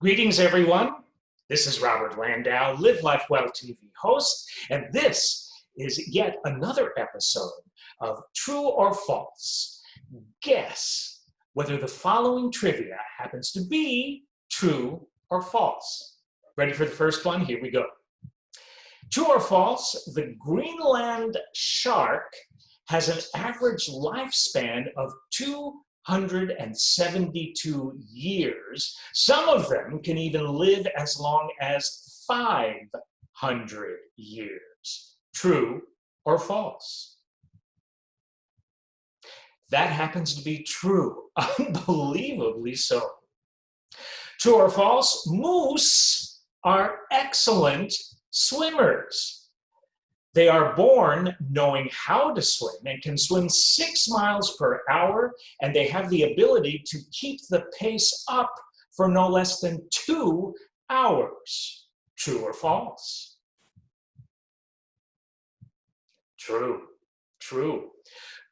Greetings, everyone. This is Robert Landau, Live Life Well TV host, and this is yet another episode of True or False. Guess whether the following trivia happens to be true or false. Ready for the first one? Here we go. True or false, the Greenland shark has an average lifespan of 272 years. Some of them can even live as long as 500 years. True or false? That happens to be true, unbelievably so. True or false? Moose are excellent swimmers. They are born knowing how to swim and can swim 6 miles per hour, and they have the ability to keep the pace up for no less than 2 hours. True or false? True. True.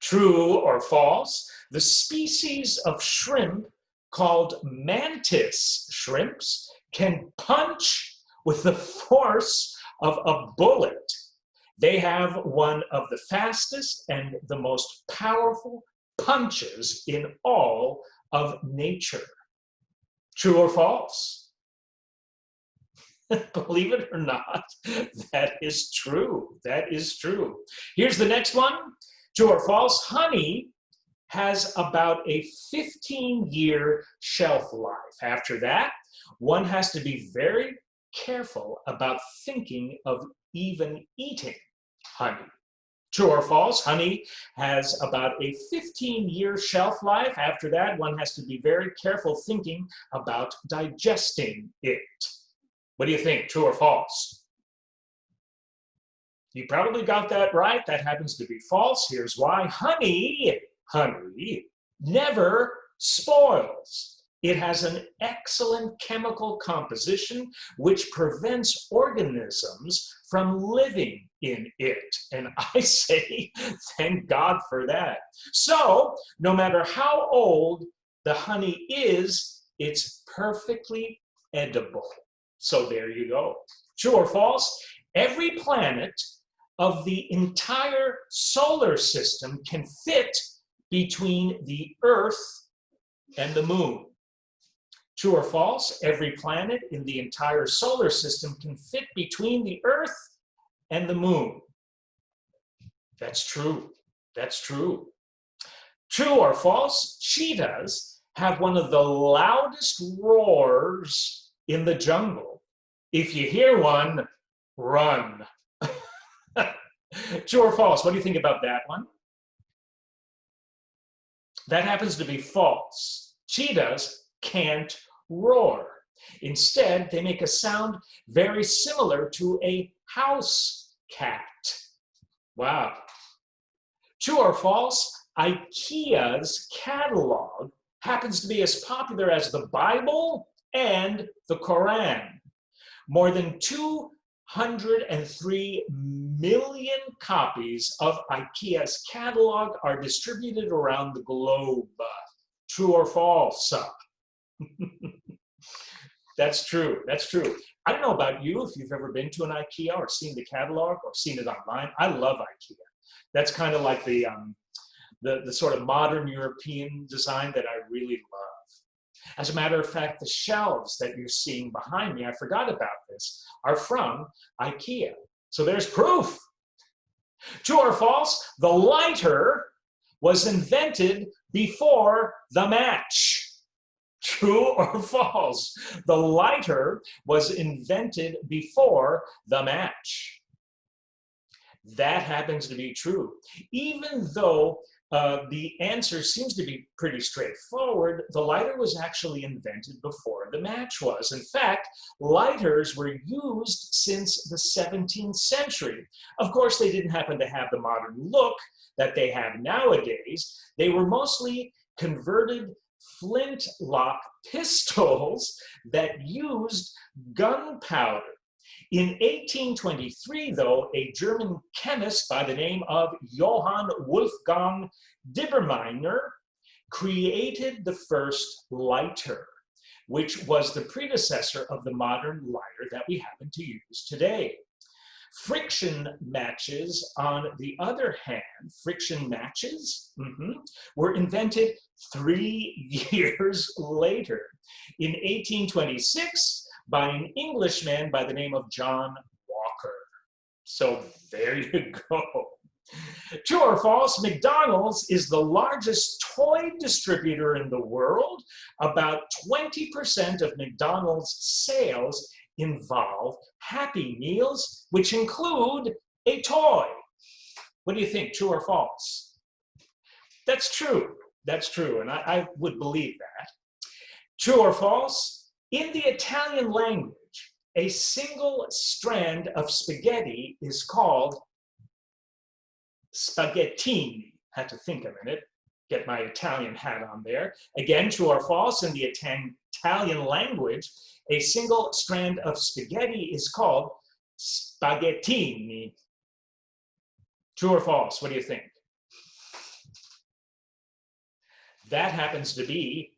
True or false? The species of shrimp called mantis shrimps can punch with the force of a bullet. They have one of the fastest and the most powerful punches in all of nature. True or false? Believe it or not, that is true. That is true. Here's the next one. True or false? Honey has about a 15-year shelf life. After that, one has to be very careful about thinking of even eating honey. True or false? Honey has about a 15-year shelf life. After that, one has to be very careful thinking about digesting it. What do you think? True or false? You probably got that right. That happens to be false. Here's why. Honey never spoils. It has an excellent chemical composition which prevents organisms from living in it. And I say, thank God for that. So, no matter how old the honey is, it's perfectly edible. So there you go. True or false? Every planet of the entire solar system can fit between the Earth and the Moon. True or false? Every planet in the entire solar system can fit between the Earth and the Moon. That's true. That's true. True or false? Cheetahs have one of the loudest roars in the jungle. If you hear one, run. True or false? What do you think about that one? That happens to be false. Cheetahs can't roar. Instead, they make a sound very similar to a house cat. Wow. True or false? IKEA's catalog happens to be as popular as the Bible and the Quran. More than 203 million copies of IKEA's catalog are distributed around the globe. True or false? That's true. That's true. I don't know about you, if you've ever been to an IKEA or seen the catalog or seen it online. I love IKEA. That's kind of like the sort of modern European design that I really love. As a matter of fact, the shelves that you're seeing behind me, I forgot about this, are from IKEA. So there's proof. True or false? The lighter was invented before the match. True or false? The lighter was invented before the match. That happens to be true. Even though the answer seems to be pretty straightforward, the lighter was actually invented before the match was. In fact, lighters were used since the 17th century. Of course, they didn't happen to have the modern look that they have nowadays. They were mostly converted flintlock pistols that used gunpowder. In 1823, though, a German chemist by the name of Johann Wolfgang Diebermeiner created the first lighter. which was the predecessor of the modern lighter that we happen to use today. Friction matches, on the other hand, friction matches were invented 3 years later, in 1826, by an Englishman by the name of John Walker. So there you go. True or false, McDonald's is the largest toy distributor in the world. About 20% of McDonald's sales involve Happy Meals, which include a toy. What do you think, true or false? That's true. That's true, and I would believe that. True or false? In the Italian language, a single strand of spaghetti is called spaghettini. Had to think a minute, get my Italian hat on there. Again, true or false? In the Italian language, a single strand of spaghetti is called spaghettini. True or false? What do you think? That happens to be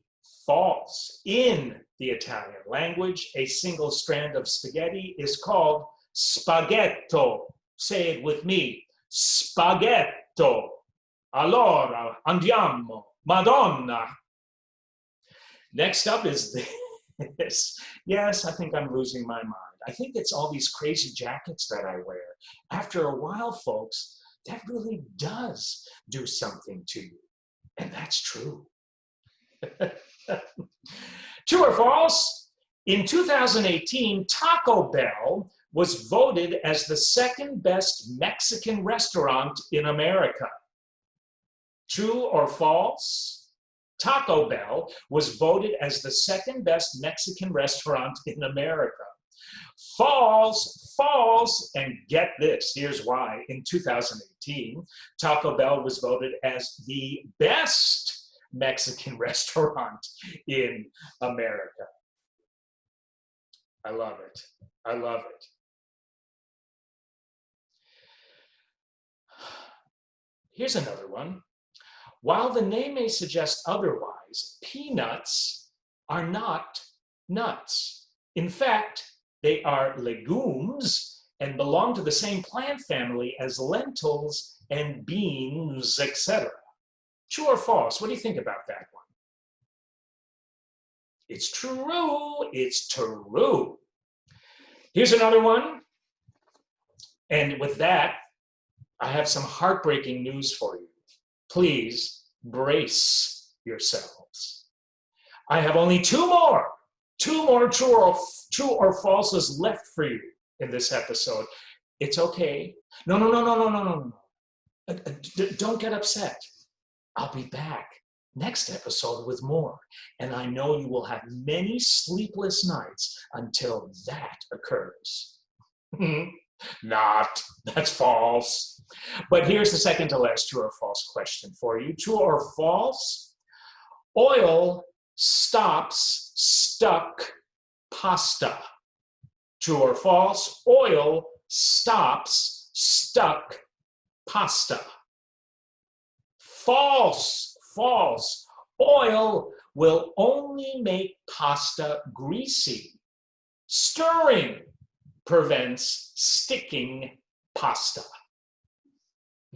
false. In the Italian language, a single strand of spaghetti is called spaghetto. Say it with me. Spaghetto. Allora, andiamo. Madonna. Next up is this. Yes, I think I'm losing my mind. I think it's all these crazy jackets that I wear. After a while, folks, that really does do something to you. And that's true. True or false? In 2018, Taco Bell was voted as the second best Mexican restaurant in America. True or false? Taco Bell was voted as the second best Mexican restaurant in America. False, false, and get this, here's why. In 2018, Taco Bell was voted as the best Mexican restaurant in America. I love it. I love it. Here's another one. While the name may suggest otherwise, peanuts are not nuts. In fact, they are legumes and belong to the same plant family as lentils and beans, etc. True or false? What do you think about that one? It's true. It's true. Here's another one. And with that, I have some heartbreaking news for you. Please brace yourselves. I have only two more true or falses left for you in this episode. It's okay. No. Don't get upset. I'll be back next episode with more. And I know you will have many sleepless nights until that occurs. Not. That's false. But here's the second to last true or false question for you. True or false? Oil stops stuck pasta. True or false? Oil stops stuck pasta. False, false. Oil will only make pasta greasy. Stirring prevents sticking pasta.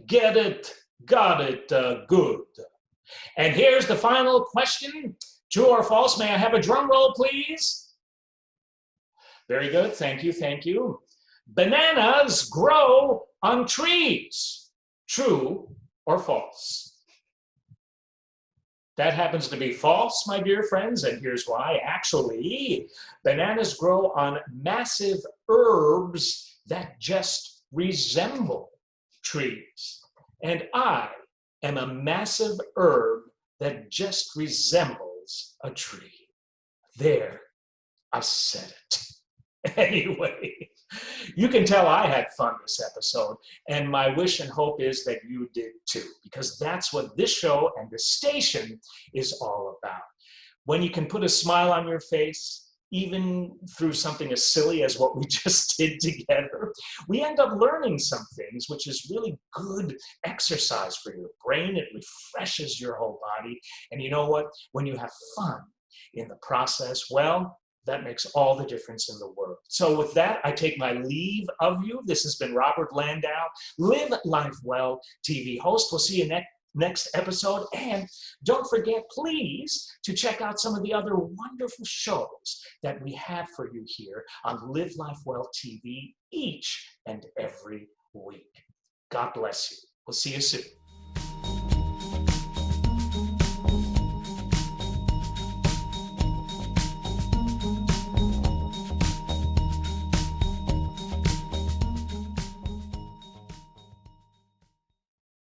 Get it, got it, good. And here's the final question. True or false? May I have a drum roll, please? Very good, thank you, thank you. Bananas grow on trees. True or false? That happens to be false, my dear friends, and here's why. Actually, bananas grow on massive herbs that just resemble trees. And I am a massive herb that just resembles a tree. There, I said it. Anyway, you can tell I had fun this episode, and my wish and hope is that you did too, because that's what this show and this station is all about. When you can put a smile on your face, even through something as silly as what we just did together, we end up learning some things, which is really good exercise for your brain. It refreshes your whole body. And you know what? When you have fun, in the process, well, that makes all the difference in the world. So with that, I take my leave of you. This has been Robert Landau, Live Life Well TV host. We'll see you next episode. And don't forget, please, to check out some of the other wonderful shows that we have for you here on Live Life Well TV each and every week. God bless you. We'll see you soon.